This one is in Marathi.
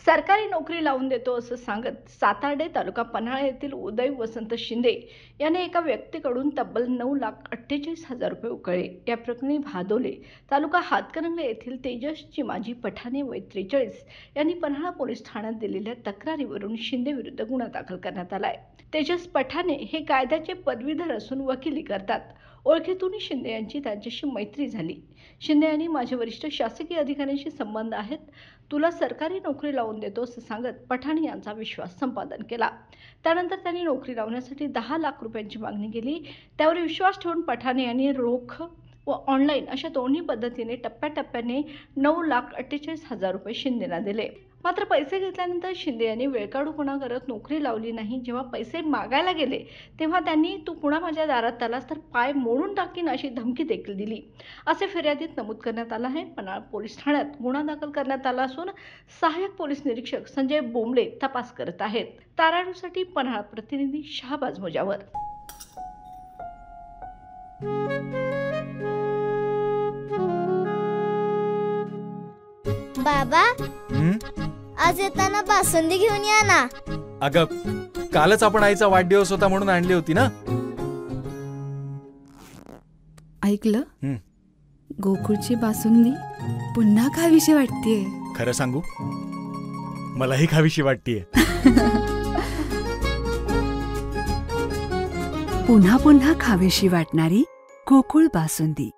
सरकारी नोकरी लावून देतो असं सांगत सातार्डे तालुका पन्हाळा येथील उदय वसंत शिंदे याने एका व्यक्तीकडून तब्बल 9,48,000 रुपये उकळले। या प्रकरणी भादोले तालुका हातकणंगले येथील तेजस चिमाजी पठाणे वय 43 यांनी पन्हाळा पोलीस ठाण्यात दिलेल्या तक्रारीवरून शिंदे विरुद्ध गुन्हा दाखल करण्यात आलाय। तेजस पठाणे हे कायद्याचे पदवीधर असून वकिली करतात। ओळखीतून शिंदे यांची त्यांच्याशी मैत्री झाली। शिंदे यांनी माझे वरिष्ठ शासकीय अधिकाऱ्यांशी संबंध आहेत, तुला सरकारी नोकरी लावून देतो असं सांगत पठाणे यांचा विश्वास संपादन केला। त्यानंतर त्यांनी नोकरी लावण्यासाठी 10 लाख रुपयांची मागणी केली। त्यावर विश्वास ठेवून पठाणे यांनी रोख व ऑनलाईन अशा दोन्ही पद्धतीने टप्प्याटप्प्याने 9,48,000 रुपये शिंदेना दिले। मात्र पैसे घेतल्यानंतर शिंदे यांनी वेळकाढूपणा करत नोकरी लावली नाही। जेव्हा पैसे मागायला गेले तेव्हा त्यांनी तू पुन्हा माझ्या दारात आलास तर पाय मोडून टाकीन अशी धमकी देखील दिली, असे फिर्यादीत नमूद करण्यात आलं आहे। पन्हाळा पोलीस ठाण्यात गुन्हा दाखल करण्यात आला असून सहाय्यक पोलीस निरीक्षक संजय बोंबले तपास करत आहेत। ताराडूसाठी पन्हाळा प्रतिनिधी शहाबाज मुजावर। बाबा, आज येताना बासुंदी घेऊन या ना। अगं, कालच आपण आईचा वाढदिवस होता म्हणून आणली होती ना। ऐकलं, गोकुळची बासुंदी पुन्हा खावीशी वाटतेय। खरं सांगू, मलाही खावीशी वाटतेय। पुन्हा पुन्हा खावीशी वाटणारी गोकुळ बासुंदी।